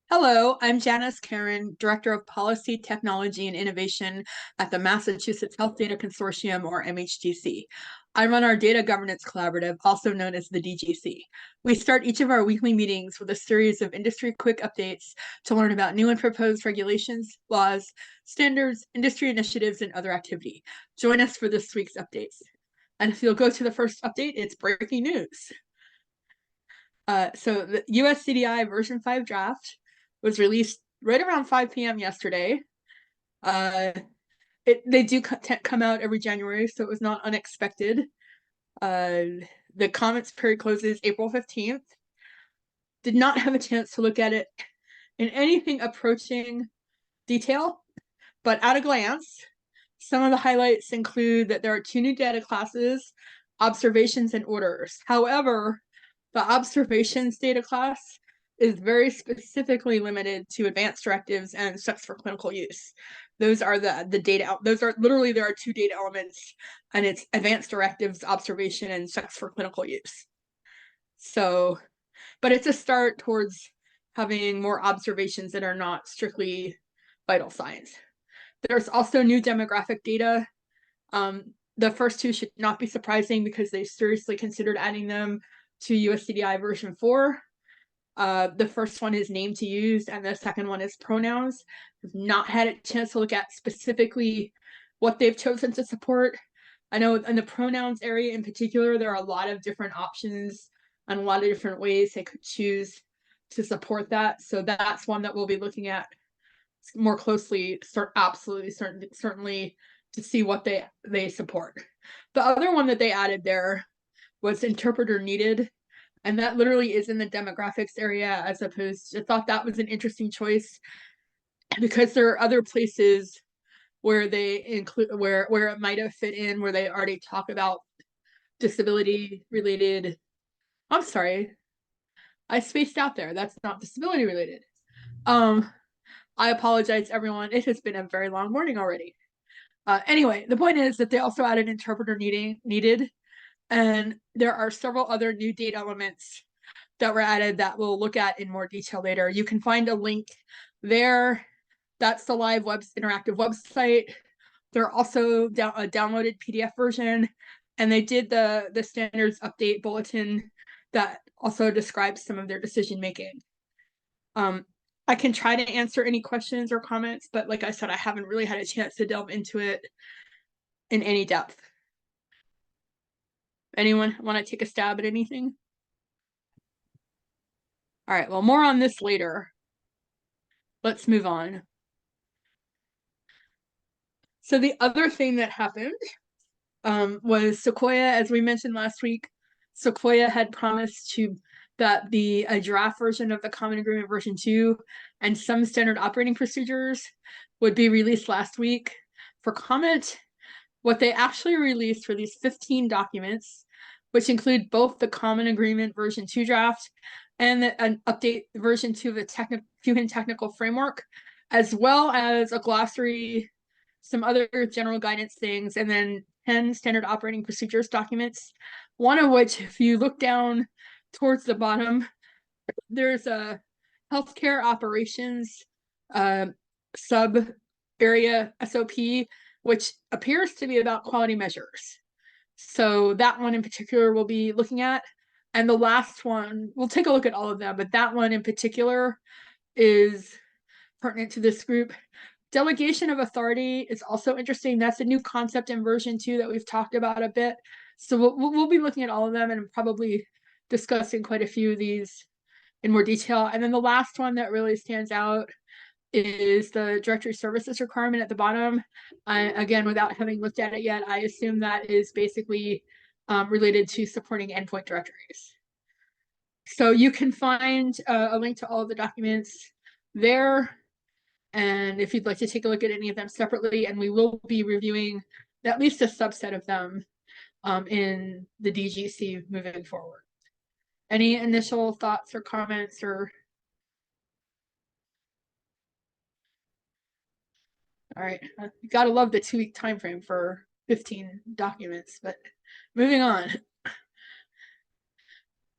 Hello, I'm Janice Karin, Director of Policy, Technology, and Innovation at the Massachusetts Health Data Consortium, or MHDC. I run our Data Governance Collaborative, also known as the DGC. We start each of our weekly meetings with a series of industry quick updates to learn about new and proposed regulations, laws, standards, industry initiatives, and other activity. Join us for this week's updates. And if you'll go to the first update, it's breaking news. So the US CDI version 5 draft was released right around 5 p.m. yesterday. They do come out every January, so it was not unexpected. The comments period closes April 15th. Did not have a chance to look at it in anything approaching detail, but at a glance, some of the highlights include that there are 2 new data classes, observations and orders. However, the observations data class is very specifically limited to advanced directives and steps for clinical use. Those are the data. Those are literally, there are 2 data elements, and it's advanced directives, observation, and steps for clinical use. So, but it's a start towards having more observations that are not strictly vital signs. There's also new demographic data. The first 2 should not be surprising because they seriously considered adding them to USCDI version 4. The first one is name to use, and the second one is pronouns. I've not had a chance to look at specifically what they've chosen to support. I know in the pronouns area in particular, there are a lot of different options and a lot of different ways they could choose to support that. So that's one that we'll be looking at more closely, certainly to see what they support. The other one that they added there was interpreter needed, and that literally is in the demographics area, as opposed to, I thought that was an interesting choice because there are other places where they include where it might have fit in, where they already talk about disability related. I'm sorry, I spaced out there. That's not disability related. I apologize, everyone. It has been a very long morning already. Anyway, the point is that they also added interpreter needed, and there are several other new data elements that were added that we'll look at in more detail later. You can find a link there. That's the live interactive website. There are also a downloaded PDF version, and they did the standards update bulletin that also describes some of their decision making. I can try to answer any questions or comments, but like I said, I haven't really had a chance to delve into it in any depth. Anyone want to take a stab at anything? All right, well, more on this later. Let's move on. So the other thing that happened was Sequoia, as we mentioned last week. Sequoia had promised that a draft version of the Common Agreement version 2 and some standard operating procedures would be released last week for comment. What they actually released were these 15 documents, which include both the Common Agreement version 2 draft and an update version 2 of the Human Technical Framework, as well as a glossary, some other general guidance things, and then 10 standard operating procedures documents, one of which, if you look down towards the bottom, there's a healthcare operations sub area SOP, which appears to be about quality measures. So that one in particular we'll be looking at. And the last one, we'll take a look at all of them, but that one in particular is pertinent to this group. Delegation of authority is also interesting. That's a new concept in version 2 that we've talked about a bit. So we'll be looking at all of them and probably discussing quite a few of these in more detail. And then the last one that really stands out is the directory services requirement at the bottom. Again, without having looked at it yet, I assume that is basically related to supporting endpoint directories. So you can find a link to all of the documents there. And if you'd like to take a look at any of them separately, and we will be reviewing at least a subset of them in the DGC moving forward. Any initial thoughts or comments or? All right, you gotta love the 2-week time frame for 15 documents, but moving on.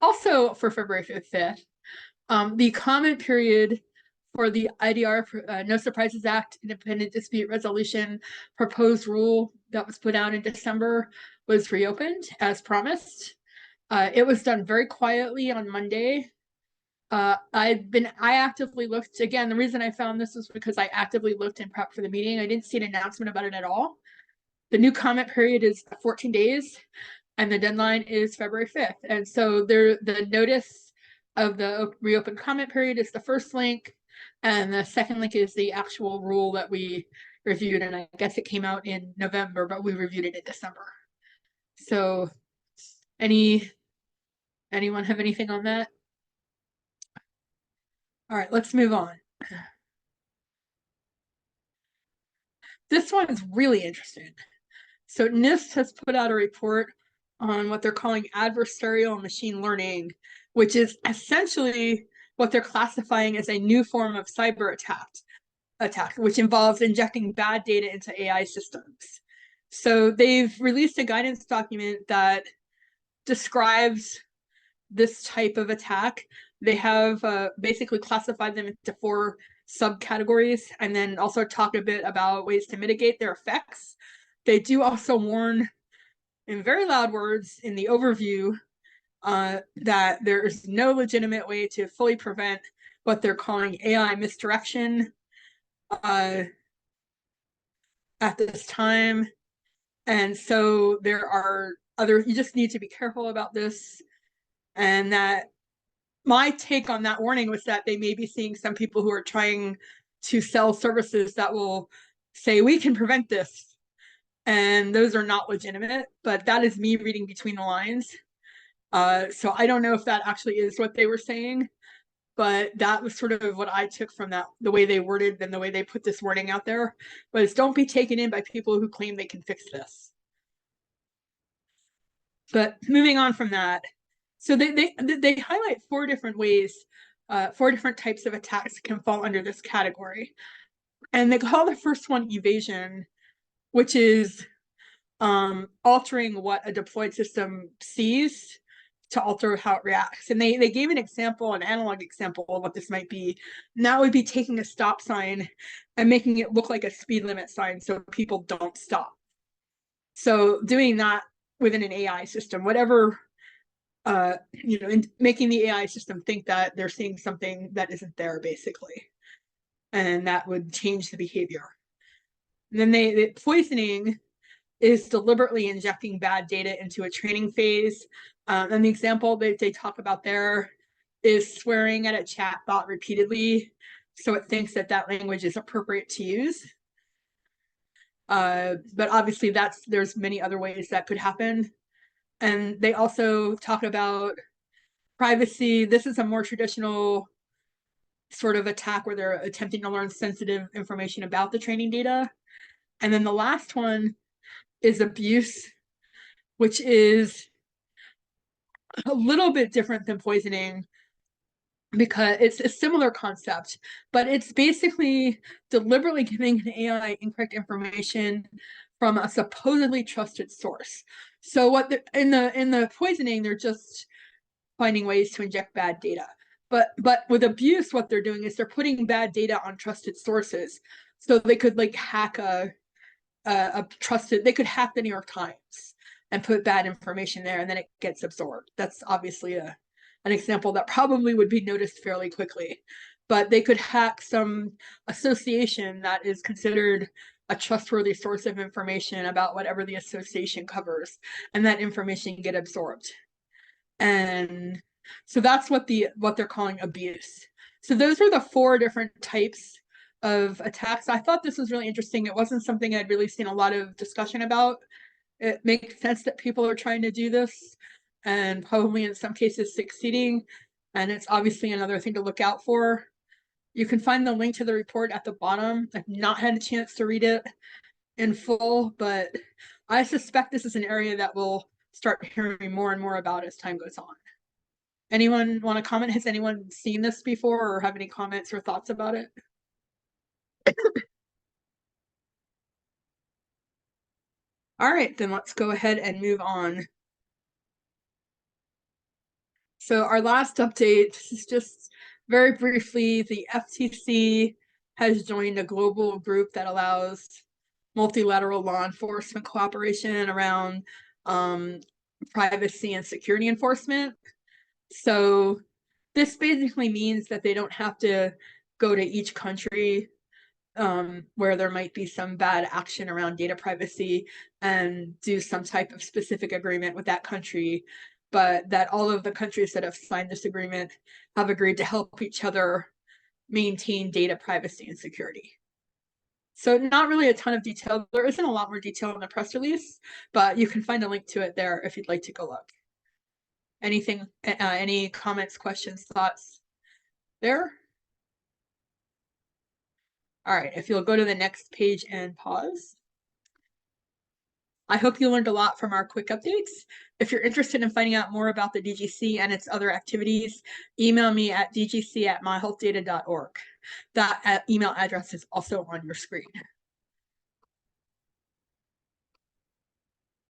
Also for February 5th, the comment period for the IDR, No Surprises Act, Independent Dispute Resolution proposed rule that was put out in December was reopened as promised. It was done very quietly on Monday. I actively looked, again, the reason I found this was because I actively looked and prepped for the meeting. I didn't see an announcement about it at all. The new comment period is 14 days and the deadline is February 5th. And so the notice of the reopened comment period is the first link. And the second link is the actual rule that we reviewed. And I guess it came out in November, but we reviewed it in December. So anyone have anything on that? All right, let's move on. This one is really interesting. So NIST has put out a report on what they're calling adversarial machine learning, which is essentially what they're classifying as a new form of cyber attack, which involves injecting bad data into AI systems. So they've released a guidance document that describes this type of attack. They have basically classified them into 4 subcategories and then also talk a bit about ways to mitigate their effects. They do also warn in very loud words in the overview that there is no legitimate way to fully prevent what they're calling AI misdirection at this time. And so there are you just need to be careful about this. And that my take on that warning was that they may be seeing some people who are trying to sell services that will say, we can prevent this. And those are not legitimate, but that is me reading between the lines. So I don't know if that actually is what they were saying, but that was sort of what I took from that, the way they worded and the way they put this wording out there was don't be taken in by people who claim they can fix this. But moving on from that, so they highlight 4 different ways, 4 different types of attacks can fall under this category. And they call the first one evasion, which is altering what a deployed system sees to alter how it reacts. And they gave an example, an analog example of what this might be. And that would be taking a stop sign and making it look like a speed limit sign so people don't stop. So doing that within an AI system, whatever, making the AI system think that they're seeing something that isn't there, basically. And that would change the behavior. And then the poisoning is deliberately injecting bad data into a training phase. And the example that they talk about there is swearing at a chat bot repeatedly, so it thinks that that language is appropriate to use. But obviously there's many other ways that could happen. And they also talk about privacy. This is a more traditional sort of attack where they're attempting to learn sensitive information about the training data. And then the last one is abuse, which is a little bit different than poisoning because it's a similar concept, but it's basically deliberately giving an AI incorrect information from a supposedly trusted source. So what in the poisoning, they're just finding ways to inject bad data. But with abuse, what they're doing is they're putting bad data on trusted sources. So they could like hack a trusted, they could hack the New York Times and put bad information there and then it gets absorbed. That's obviously an example that probably would be noticed fairly quickly. But they could hack some association that is considered a trustworthy source of information about whatever the association covers, and that information get absorbed. And so that's what they're calling abuse. So those are the 4 different types of attacks. I thought this was really interesting. It wasn't something I'd really seen a lot of discussion about. It makes sense that people are trying to do this and probably in some cases succeeding. And it's obviously another thing to look out for. You can find the link to the report at the bottom. I've not had a chance to read it in full, but I suspect this is an area that we'll start hearing more and more about as time goes on. Anyone want to comment? Has anyone seen this before or have any comments or thoughts about it? All right, then let's go ahead and move on. So our last update, this is just very briefly, the FTC has joined a global group that allows multilateral law enforcement cooperation around privacy and security enforcement. So this basically means that they don't have to go to each country where there might be some bad action around data privacy and do some type of specific agreement with that country, but that all of the countries that have signed this agreement have agreed to help each other maintain data privacy and security. So not really a ton of detail. There isn't a lot more detail in the press release, but you can find a link to it there if you'd like to go look. Anything, any comments, questions, thoughts there? All right, if you'll go to the next page and pause. I hope you learned a lot from our quick updates. If you're interested in finding out more about the DGC and its other activities, email me at dgc@myhealthdata.org. That email address is also on your screen.